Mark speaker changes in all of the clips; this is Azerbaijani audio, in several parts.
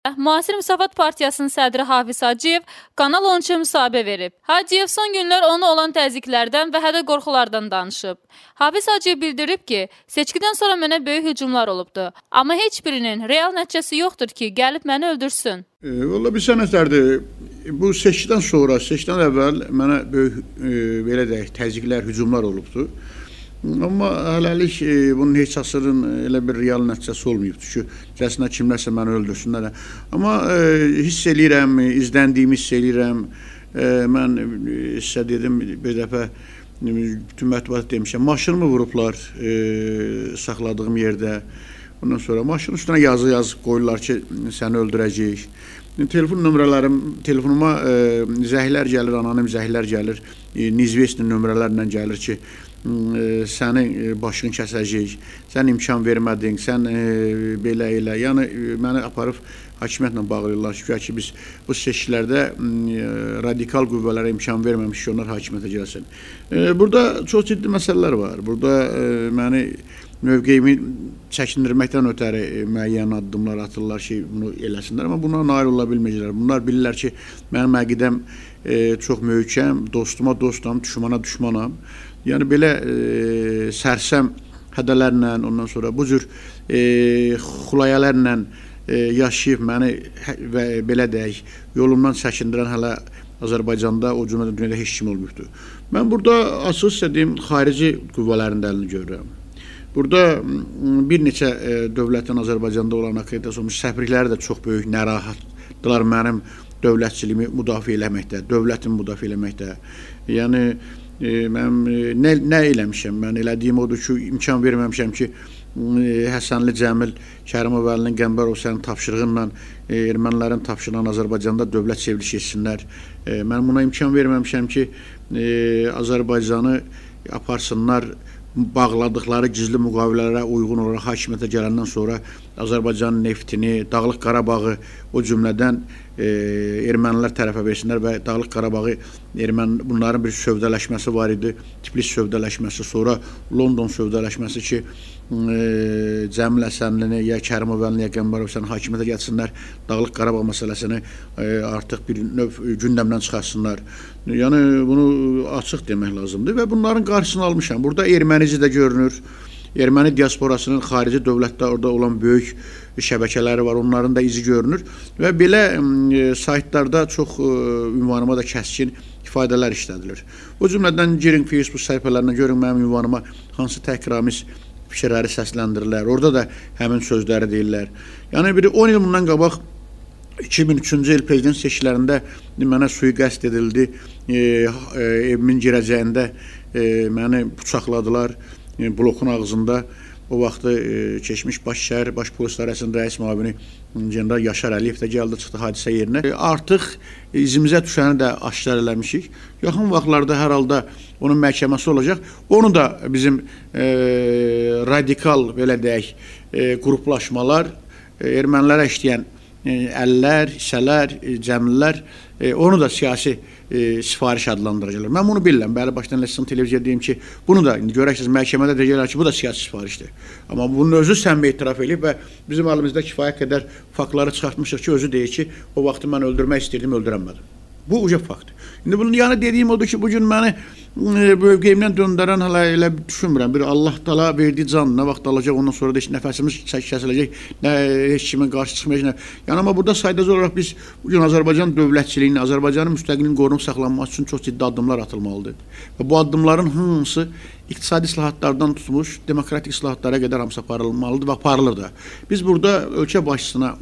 Speaker 1: Müasir Müsavat Partiyasının sədri Hafiz Hacıyev Kanal 13-ə müsahibə verib. Hacıyev son günlər ona olan təzyiqlərdən və hədə qorxulardan danışıb. Hafiz Hacıyev bildirib ki, seçkidən sonra mənə böyük hücumlar olubdu. Amma heç birinin real nəticəsi yoxdur ki, gəlib məni öldürsün.
Speaker 2: Valla bir sənətlərdir. Bu seçkidən sonra, seçkidən əvvəl mənə böyük belə deyək, təzyiqlər, hücumlar olubdu. Amma hələlik bunun heç asırın elə bir real nəticəsi olmayıbdır ki, gəlsinə kimlərsə məni öldürsünlər. Amma hiss eləyirəm, izləndiyimi hiss eləyirəm. Mən sizə dedim bir dəfə, bütün mətbuat demişəm, maşınımı vurublar saxladığım yerdə. Ondan sonra maşının üstünə yazı qoyurlar ki, səni öldürəcəyik. Telefon nömrələrim, telefonuma zəhlər gəlir, anonim zəhlər gəlir, nizvesli nömrələrlə gəlir ki, sənin başını kəsəcəyik, sən imkan vermədin, sən belə elə. Yəni, məni aparıb hakimiyyətlə bağlayırlar ki, biz bu seçkilərdə radikal qüvvələrə imkan verməmiş ki, onlar hakimiyyətə gəlsin. Burada çox ciddi məsələlər var. Burada məni mövqeyimi çəkindirməkdən ötəri müəyyən addımlar atırlar ki, bunu eləsinlər, amma buna nail ola bilməyəcəklər. Bunlar bilirlər ki, mənim əqidəm çox möhkəm, dostuma dostam, düşmana düşmanam. Yəni, belə sərsəm hədələrlə, ondan sonra bu cür xulayələrlə yaşayıb məni və belə deyək, yolumdan çəkindirən hələ Azərbaycanda, o cümlədən dünyada heç kim olmuşdur. Mən burada açıq istədiyim xarici qüvvələrin də əlini görürəm. Burada bir neçə dövlətin Azərbaycanda olan akkreditasiya olmuş səfirlikləri də çox böyük narahatdılar mənim dövlətçiliyimi müdafiə eləməkdə, dövlətimi müdafiə eləməkdə. Yəni, mən nə eləmişəm? Mən elədiyim odur ki, imkan verməmişəm ki, Həsənli Cəmil Kərimov-Əlinin Qəmbərov sənin tapşırığınla ermənilərin tapşırılan Azərbaycanda dövlət çevriliş etsinlər. Mən buna imkan verməmişəm ki, Azərbaycanı aparsınlar, bağladıqları gizli müqavilələrə uyğun olaraq hakimiyyətə gələndən sonra Azərbaycanın neftini, Dağlıq Qarabağı o cümlədən ermənilər tərəfə versinlər və Dağlıq Qarabağı bunların bir sövdələşməsi var idi. Tiflis sövdələşməsi, sonra London sövdələşməsi ki, Cəmil Həsənlini, ya Kərimov-Əlini, ya Qəmbərov səni hakimiyyətə gəlsinlər, Dağlıq Qarabağ məsələsini artıq bir növ gündəmdən çıxarsınlar. Yəni, bunu açıq demək lazımdır və bunların qarşısını almışam. Burada ermənici də görünür. Erməni diasporasının xarici dövlətdə orada olan böyük şəbəkələri var, onların da izi görünür və belə saytlarda çox ünvanıma da kəskin ifadələr işlədilir. O cümlədən girin Facebook səhifələrinə görün mənim ünvanıma hansı təhqiramiz fikirləri səsləndirirlər, orada da həmin sözləri deyirlər. Yəni, 10 il bundan qabaq 2003-cü il prezident seçkilərində mənə sui-qəsd edildi, evimin girəcəyində məni bıçaqladılar, blokun ağzında. O vaxtı keçmiş baş şəhər, baş polis idarəsinin rəis müavini general Yaşar Əliyev də gəldi, çıxdı hadisə yerinə. Artıq izimizə düşəni də aşkar eləmişik. Yaxın vaxtlarda hər halda onun məhkəməsi olacaq. Onu da bizim radikal, belə deyək, qruplaşmalar, ermənilərə işləyən əllər, hissələr, cəmlilər, onu da siyasi sifariş adlandıracaqlar. Mən bunu bilirəm. Bəli, başdan eləsin televiziya deyim ki, bunu da indi görərsiniz məhkəmədə deyəcəklər ki, bu da siyasi sifarişdir. Amma bunun özü səmimi etiraf edib və bizim əlimizdə kifayət qədər faktları çıxartmışıq ki, özü deyir ki, o vaxtı mən öldürmək istirdim, öldürəmədim. Bu uca faktdır. İndi bunun yanı dediyim odur ki, bugün məni mövqeyimdən döndərən hələ elə düşünmürəm. Bir Allah Taala verdiyi can nə vaxt alacaq, ondan sonra da heç nəfəsimiz kəsiləcək, nə heç kimin qarşı çıxmayacaq. Yəni, amma burada saydacaq olaraq biz bugün Azərbaycan dövlətçiliyini, Azərbaycanın müstəqilliğinin qorunub saxlanması üçün çox ciddi addımlar atılmalıdır. Və bu addımların hamısı iqtisadi islahatlardan tutmuş, demokratik islahatlara qədər hamısı aparılmalıdır və aparılır da. Biz burada ölkə başçısına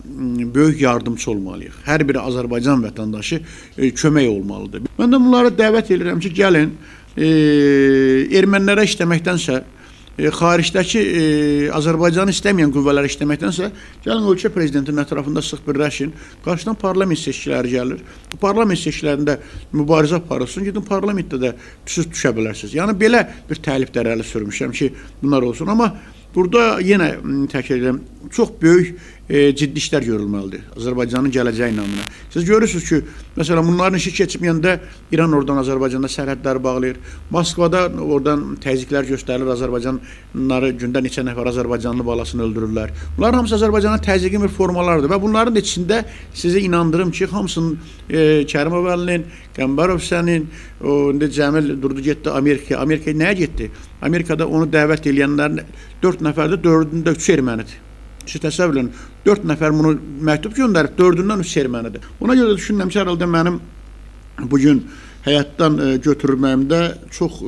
Speaker 2: böyük yardımcı olmalıyıq. Hər biri Azərbaycan vətəndaşı kömək olmalıdır. Mən də bunlara dəvət edirəm ki, gəlin, ermənilərə işləməkdənsə, xaricdəki Azərbaycanı istəməyən qüvvələrə işləməkdənsə, gəlin ölkə prezidentinin ətrafında sıx birləşin, qarşıdan parlament seçkiləri gəlir. Bu parlament seçkilərində mübarizə aparılsın, gidin parlamentdə də düşə bilərsiniz. Yəni, belə bir təliblər əli sürmüşəm ki, bunlar olsun. Amma burada yenə təkrar edirəm, çox böyük ciddi işlər görülməlidir Azərbaycanın gələcəyi namına. Siz görürsünüz ki, məsələn, bunların işi keçməyəndə İran oradan Azərbaycanda sərhədləri bağlayır. Moskvada oradan təzyiqlər göstərilir, Azərbaycanlıları gündə neçə nəfər Azərbaycanlı balasını öldürürlər. Bunların hamısı Azərbaycanın təzyiqi bir formalardır və bunların içində sizə inandırım ki, hamısının Kərimov Əlinin, Qəmbərov Hüseynin, indi Cəmil durdu getdi Amerikaya. Amerikaya nəyə getdi? Amerikada onu dəvət edənlərin 4 nəfərdə 4-ündə 3 ermənidir. Siz təsəvvür edin, 4 nəfər bunu məktub göndərib, 4-ündən 3 ermənidir. Ona görə də düşünürəm ki, herhalde mənim bugün həyatdan götürməyimdə çox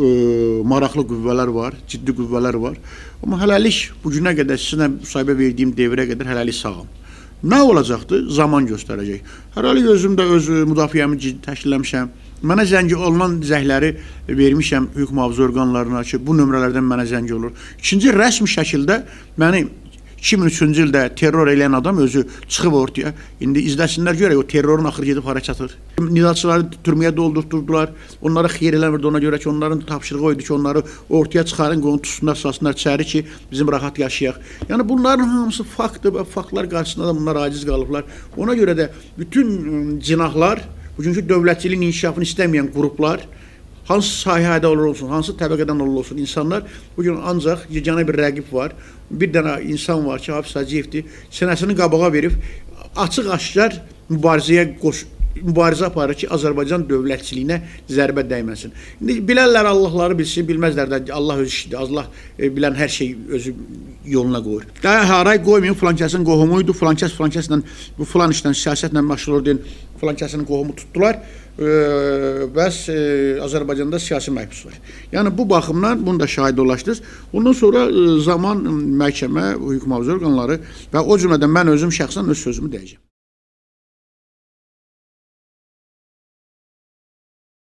Speaker 2: maraqlı qüvvələr var, ciddi qüvvələr var. Amma hələlik bugünə qədər sizinlə müsahibə verdiyim devrə qədər hələlik sağam. Nə olacaqdır? Zaman göstərəcək. Hələlik özüm də öz müdafiəmi təşkilləmişəm. Mənə zəng olunan zəhləri vermişəm hüquq mühafizə orqanlarına ki, bu nömrələrdən mənə zəng olur. İkinci rəsmi şəkildə məni 2003-cü ildə terror eləyən adam özü çıxıb ortaya. İndi izləsinlər görək, o terrorun axırı gedib hara çatır. Nidalçıları türməyə doldurtdular, onlara xeyir eləmirdi ona görə ki, onların tapşırığı oydu ki, onları ortaya çıxarın, onu tutsunlar, salsınlar içəri ki, bizim rahat yaşayaq. Yəni bunların hamısı faktdır və faktlar qarşısında da bunlar aciz qalıblar. Ona görə də bütün cinahlar, bugünkü dövlətçiliyin inkişafını istəməyən qruplar, hansı sahədə olur olsun, hansı təbəqədən olur olsun insanlar, bugün ancaq yeganə bir rəqib var. Bir dənə insan var ki, Hafiz Hacıyevdir, sinəsini qabağa verib, açıq-aşkar mübarizə aparır ki, Azərbaycan dövlətçiliyinə zərbə dəyməsin. İndi bilərlər Allahları bilsin, bilməzlər də Allah öz işidir, Allah bilən hər şey özü yoluna qoyur. Haray qoymayın, filankəsin qohumuydu, filankəslə, bu filan işlə, siyasətlə məşğul oldu, filankəsinin qohumu tutdular. Bəs Azərbaycanda siyasi məhbus var. Yəni bu baxımdan bunu da şahid olaşdınız. Ondan sonra zaman məhkəmə, hüquq mühafizə orqanları və o cümlədən mən özüm şəxsən öz sözümü deyəcəm.